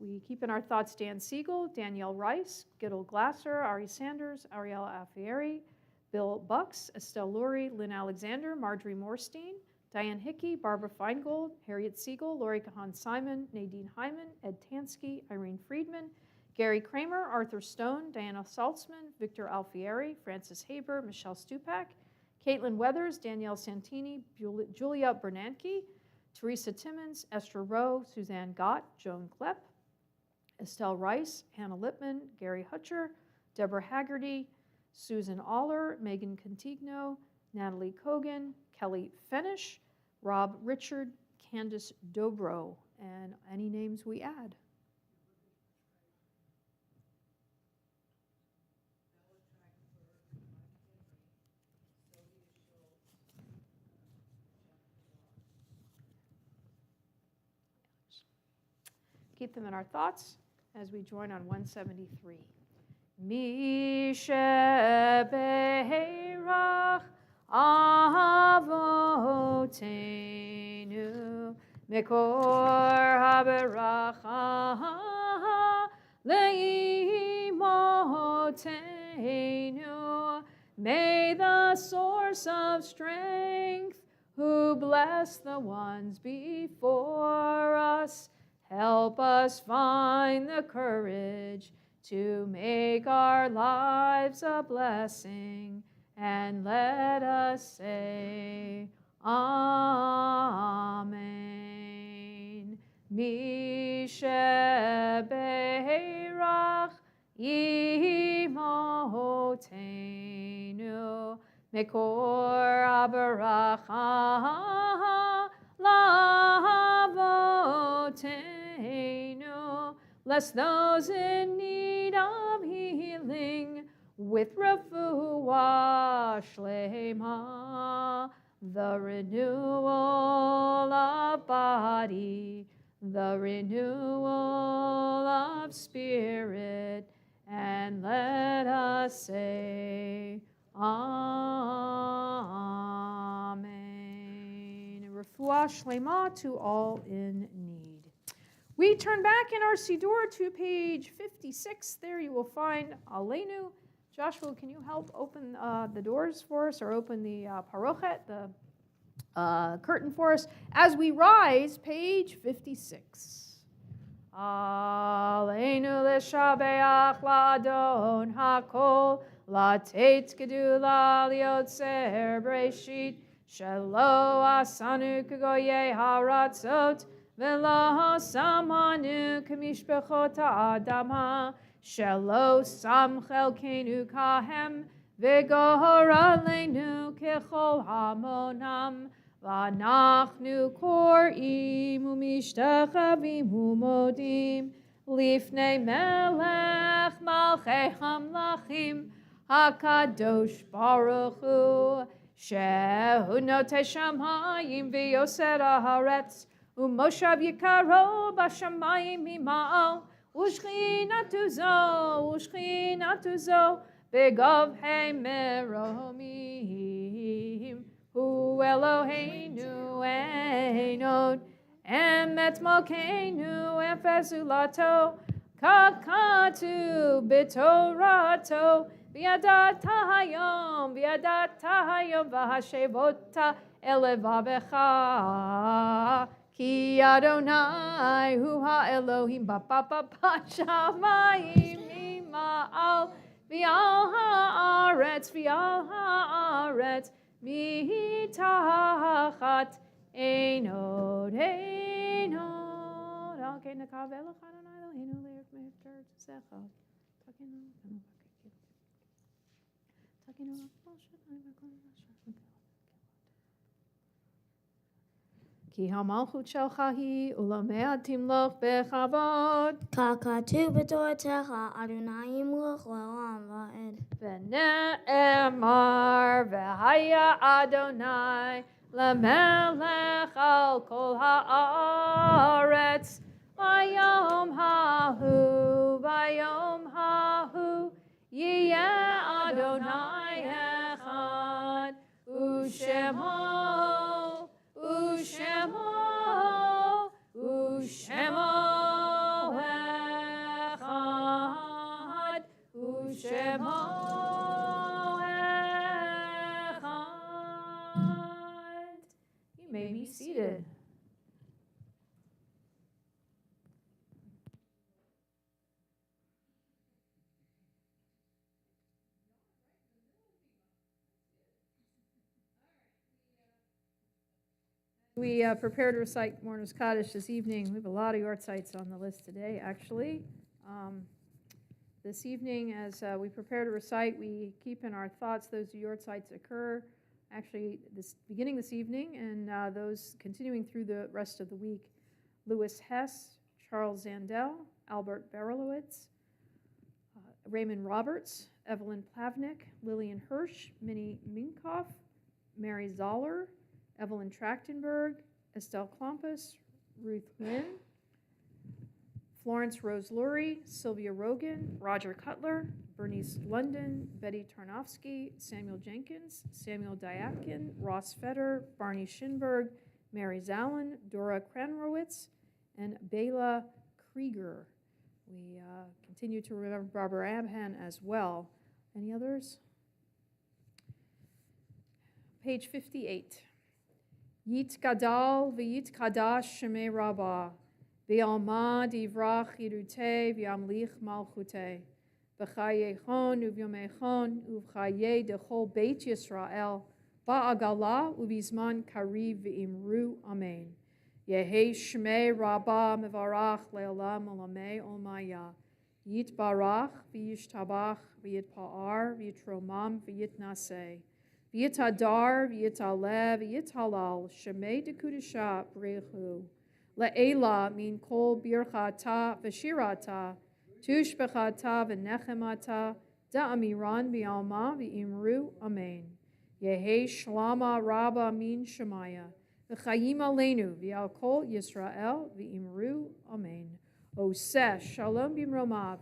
We keep in our thoughts Dan Siegel, Danielle Rice, Gittel Glasser, Ari Sanders, Ariella Alfieri, Bill Bucks, Estelle Lurie, Lynn Alexander, Marjorie Morstein, Diane Hickey, Barbara Feingold, Harriet Siegel, Lori Kahan Simon, Nadine Hyman, Ed Tansky, Irene Friedman, Gary Kramer, Arthur Stone, Diana Saltzman, Victor Alfieri, Francis Haber, Michelle Stupak, Caitlin Weathers, Danielle Santini, Julia Bernanke, Teresa Timmons, Esther Rowe, Suzanne Gott, Joan Klepp, Estelle Rice, Hannah Lippman, Gary Hutcher, Deborah Haggerty, Susan Aller, Megan Contigno, Natalie Kogan, Kelly Fenish, Rob Richard, Candace Dobro, and any names we add. Keep them in our thoughts as we join on 173. Mi shebeirach avotenu mikor haberacha leimotenu. May the source of strength, who bless the ones before us, help us find the courage to make our lives a blessing, and let us say, Amen. Mi shebeirach imotenu mekor haberacha lavotenu. Bless those in need of healing with refuah shlema, the renewal of body, the renewal of spirit, and let us say, Amen. Refuah shlema to all in need. We turn back in our Siddur to page 56. There you will find Aleinu. Joshua, can you help open the doors for us, or open the parochet, the curtain for us, as we rise, page 56. Aleinu l'shabeach la'adon hakol, la'tet gedula liotzer breshit, shelo asanu k'goyei haratzot, ולא שמענו כמשפחות האדמה, שלא שם חלקנו כהם, וגורל עלינו ככל המונם. ואנחנו קוראים ומשתחווים ומודים לפני מלך מלכי המלכים, הקדוש ברוך הוא, שהוא נוטה שמיים ויוסר הארץ, ומושב יקרו בשמיים ממעל, ושכינתו זו בגבהי מרומים. הוא אלוהינו אין עוד, אמת מלכנו אפס זולתו, כך כתוב בתורתו, וידעת היום והשבות אל לבבך, כי אדוני הוא האלוהים בשמיים ממעל, ועל הארץ מתחת אין עוד. על כן נקווה לך אדוני אלוהינו לארץ מארצך. כי המלכות שלך היא ולמד תמלוך בכבוד. ככתוב בתורתך, אדוני ימלוך לעולם ועד. ונאמר והיה אדוני למלך על כל הארץ, ביום ההוא יהיה אדוני אחד, ושמו אחד, ושמו אחד. You may be seated. We prepared to recite Mourner's Kaddish this evening. We have a lot of yortzites on the list today, actually. This evening, as we prepare to recite, we keep in our thoughts those yortzites occur actually beginning this evening and those continuing through the rest of the week. Louis Hess, Charles Zandel, Albert Berelowitz, Raymond Roberts, Evelyn Plavnik, Lillian Hirsch, Minnie Minkoff, Mary Zoller, Evelyn Trachtenberg, Estelle Klompus, Ruth Wynn, Florence Rose Lurie, Sylvia Rogan, Roger Cutler, Bernice London, Betty Tarnofsky, Samuel Jenkins, Samuel Diatkin, Ross Fetter, Barney Schinberg, Mary Zallen, Dora Kranrowitz, and Bela Krieger. We continue to remember Barbara Abhan as well. Any others? Page 58. Yit Gadal v'yit Kadash Shemei Rabbah v'yalma divrach yirute v'yamlich malchute v'chayechon uvyomechon uvchaye dechol Beit Yisrael ba'agala uvizman kariv v'imru amen. Yehi Shmei Rabbah mevarach le'olam olamei olmaya. Yit barach v'yishtabach v'yitpa'ar v'yitromam v'yitnaseh. V'yitadar, v'yitalev, v'yitalal, shemei dekudisha b'rechu. Le'ela min kol birchata v'shirata, tushbechata v'nechemata, da'amiran v'alma v'imru, amen. Yehi shlama rabba min shemaya, v'chayim aleinu v'al kol Yisrael v'imru, amen. Oseh shalom b'mromav,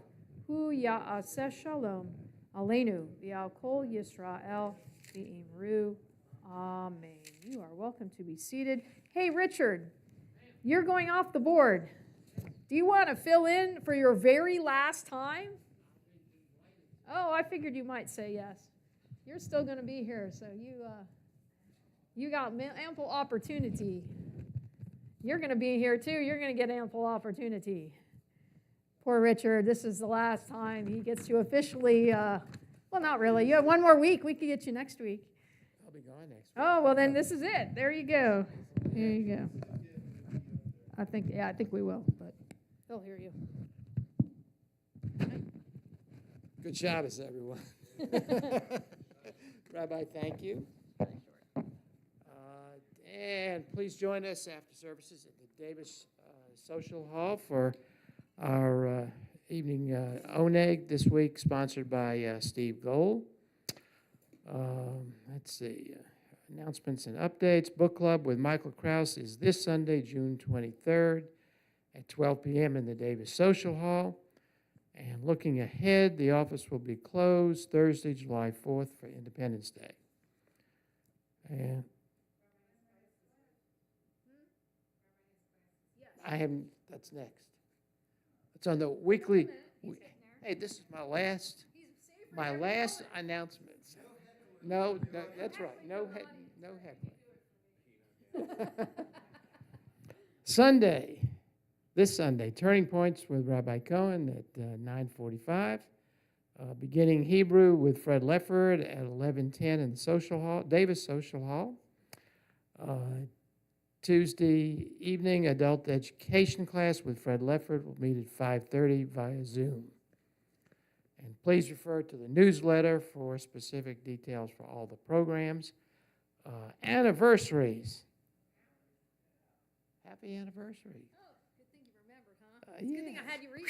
hu ya'aseh shalom, aleinu v'al kol Yisrael v'imru, amen. You are welcome to be seated. Hey, Richard, you're going off the board. Do you want to fill in for your very last time? Oh, I figured you might say yes. You're still going to be here, so you got ample opportunity. You're going to be here too. You're going to get ample opportunity. Poor Richard, this is the last time he gets to officially, well, not really. You have one more week. We could get you next week. I'll be gone next week. Oh, well, then this is it. There you go. There you go. I think we will, but they'll hear you. Good Shabbos, everyone. Rabbi, thank you. And please join us after services at the Davis Social Hall for our evening Oneg this week, sponsored by Steve Gold. Let's see. Announcements and updates. Book Club with Michael Krause is this Sunday, June 23rd at 12 p.m. in the Davis Social Hall. And looking ahead, the office will be closed Thursday, July 4th for Independence Day. And I haven't, that's next. It's on the weekly. Hey, this is my last announcements. No, that's right. No heckling. Sunday, this Sunday, Turning Points with Rabbi Cohen at 9:45. Beginning Hebrew with Fred Lefford at 11:10 in the Social Hall, Davis Social Hall. Tuesday evening, Adult Education class with Fred Lefford will meet at 5:30 via Zoom. And please refer to the newsletter for specific details for all the programs. Anniversaries. Happy anniversary. Oh, good thing you remembered, huh? It's a good thing I had you read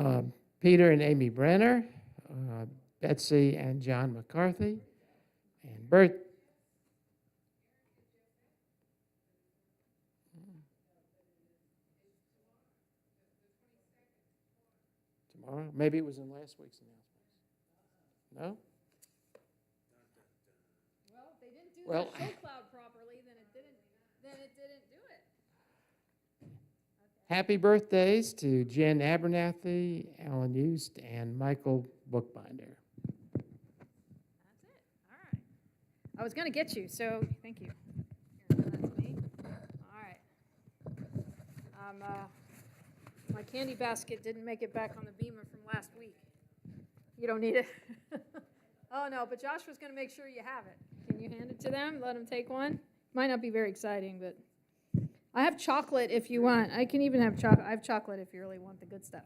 that. Peter and Amy Brenner, Betsy and John McCarthy, and tomorrow. Maybe it was in last week's announcements. No? Well, if they didn't do Well, the show cloud properly, then it didn't do it. Okay. Happy birthdays to Jen Abernathy, Alan Eust, and Michael Bookbinder. That's it. All right. I was going to get you, so thank you. Here, that's me. All right. My candy basket didn't make it back on the beamer from last week. You don't need it. Oh, no, but Josh was going to make sure you have it. Can you hand it to them? Let them take one? Might not be very exciting, but I have chocolate if you want. I can even have chocolate. I have chocolate if you really want the good stuff.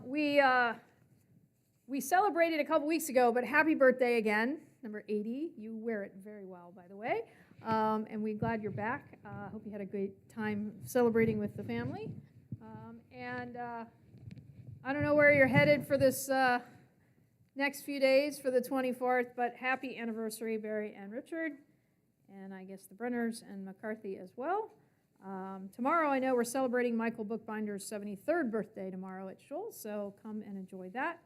We celebrated a couple weeks ago, but happy birthday again, number 80. You wear it very well, by the way. And we're glad you're back. Hope you had a great time celebrating with the family. I don't know where you're headed for this next few days for the 24th, but happy anniversary, Barry and Richard, and I guess the Brenners and McCarthy as well. Tomorrow, I know we're celebrating Michael Bookbinder's 73rd birthday tomorrow at Shoals, so come and enjoy that.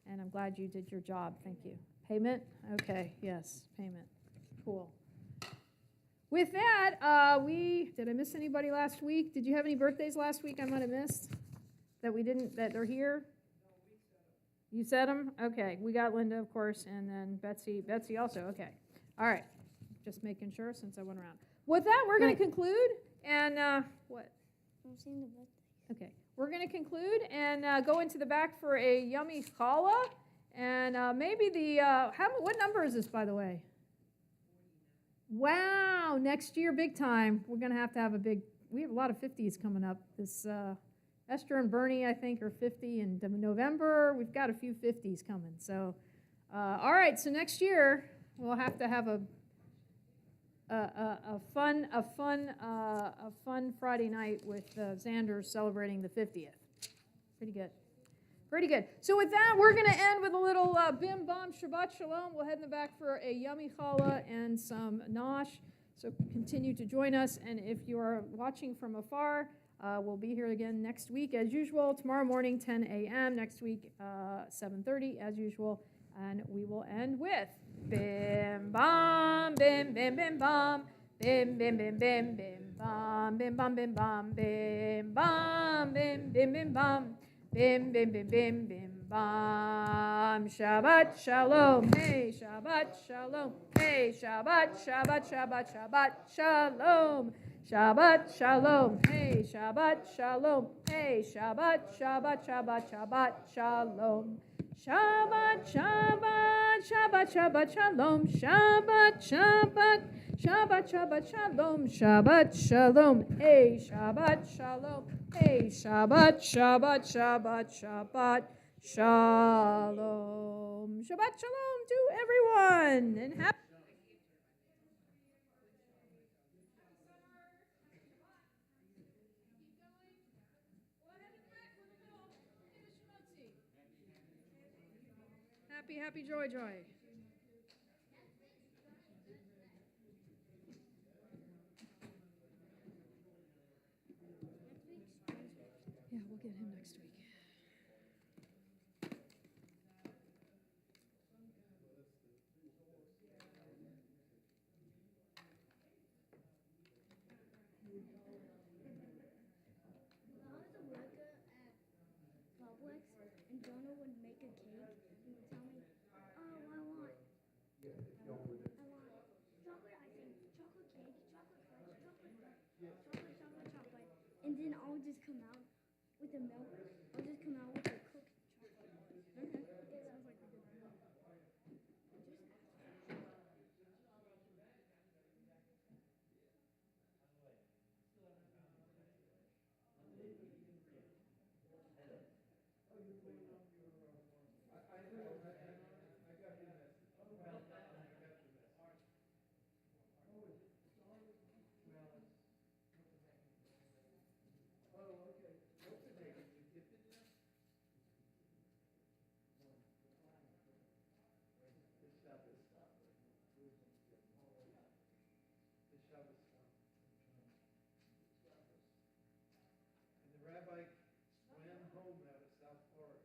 And I'm glad you did your job. Thank you. Payment? Okay, yes, payment. Cool. With that, did I miss anybody last week? Did you have any birthdays last week I might have missed that are here? You said them? Okay, we got Linda, of course, and then Betsy also, okay. All right, just making sure since I went around. With that, we're going to conclude, and what? I'm seeing the birthday. Okay, we're going to conclude and go into the back for a yummy challah, and maybe what number is this, by the way? Wow, next year, big time. We're going to have we have a lot of 50s coming up. This Esther and Bernie, I think, are 50 in November. We've got a few 50s coming. So, all right, so next year, we'll have to have a fun Friday night with Xander celebrating the 50th. Pretty good. Pretty good. So with that, we're going to end with a little bim bam Shabbat shalom. We'll head in the back for a yummy challah and some nosh. So continue to join us. And if you are watching from afar, we'll be here again next week as usual. Tomorrow morning, 10 a.m. Next week, 7:30 as usual. And we will end with bim bam bim bim bim bam bim bim bim bim bim bam bim bam bim bam bim bam bim bim bim bam. Bim, bim, bim, bim, bim, bam. Shabbat shalom. Hey, Shabbat shalom. Hey, Shabbat, Shabbat, Shabbat, Shabbat shalom. Shabbat shalom. Hey, Shabbat shalom. Hey, Shabbat, Shabbat, Shabbat, Shabbat shalom. Shabbat, Shabbat, Shabbat, Shabbat, Shalom, Shabbat, Shabbat, Shabbat, Shabbat, Shalom, Shabbat, Shalom, hey, Shabbat, Shalom, hey, Shabbat, Shabbat, Shabbat, Shabbat, Shalom. Shabbat, Shalom to everyone, and happy. Happy, happy, joy, joy. Yeah, we'll get him next week. When I was a worker at Publix, and Jonah would make a cake and would tell me, "Oh, I want chocolate icing, chocolate cake, chocolate fudge, chocolate," and then I would just come out with the milk. I'll just come out with the cooked chocolate. Okay. It sounds like a good idea. And the rabbi swam home out of South Florida.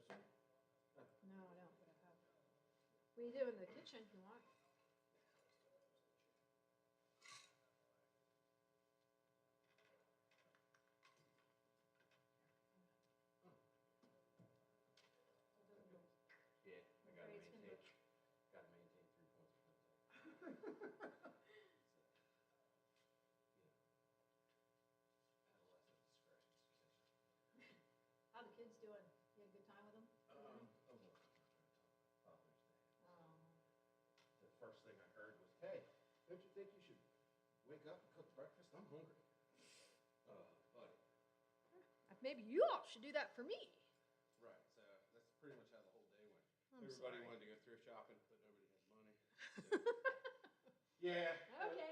Pepsi? No, I don't, but I have. We do in the kitchen if you want. Yeah, I gotta Afraid it's gonna maintain, gotta maintain 3 points of contact. Adolescent discretion. How the kids doing? You had a good time with them? Over Father's Day. Oh. The first thing I heard was, hey, don't you think you should wake up and cook breakfast? I'm hungry. Buddy. Maybe you all should do that for me. Right, so that's pretty much how the whole day went. I'm Everybody sorry. wanted to go thrift shopping, but nobody had money. So. Yeah. Okay.